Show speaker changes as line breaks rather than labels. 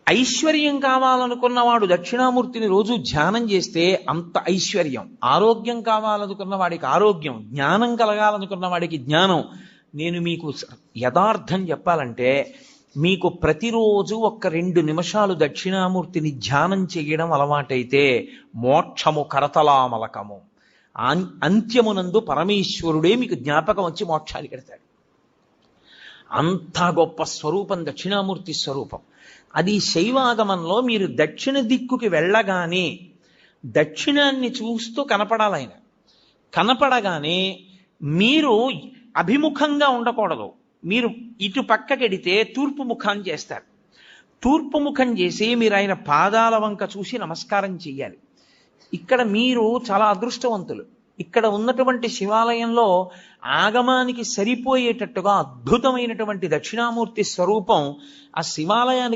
ఐశ్వర్యం కావాలనుకున్నవాడు దక్షిణామూర్తిని రోజు ధ్యానం చేస్తే అంత ఐశ్వర్యం, ఆరోగ్యం కావాలనుకున్న వాడికి ఆరోగ్యం, జ్ఞానం కలగాలనుకున్న వాడికి జ్ఞానం. నేను మీకు యథార్థం చెప్పాలంటే, మీకు ప్రతిరోజు 2 నిమిషాలు దక్షిణామూర్తిని ధ్యానం చేయడం అలవాటైతే మోక్షము కరతలామలకము, అంత్యమునందు పరమేశ్వరుడే మీకు జ్ఞాపకం వచ్చి మోక్షాన్ని కడతాడు. అంత గొప్ప స్వరూపం దక్షిణామూర్తి స్వరూపం. అది శైవాగమంలో మీరు దక్షిణ దిక్కుకి వెళ్ళగానే దక్షిణాన్ని చూస్తూ కనపడాలి ఆయన. కనపడగానే మీరు అభిముఖంగా ఉండకూడదు, మీరు ఇటు పక్కకెడితే తూర్పు ముఖం చేస్తారు. తూర్పు ముఖం చేసి మీరు ఆయన పాదాల వంక చూసి నమస్కారం చెయ్యాలి. ఇక్కడ మీరు చాలా అదృష్టవంతులు. ఇక్కడ ఉన్నటువంటి శివాలయంలో ఆగమానికి సరిపోయేటట్టుగా అద్భుతమైనటువంటి దక్షిణామూర్తి స్వరూపం ఆ శివాలయానికి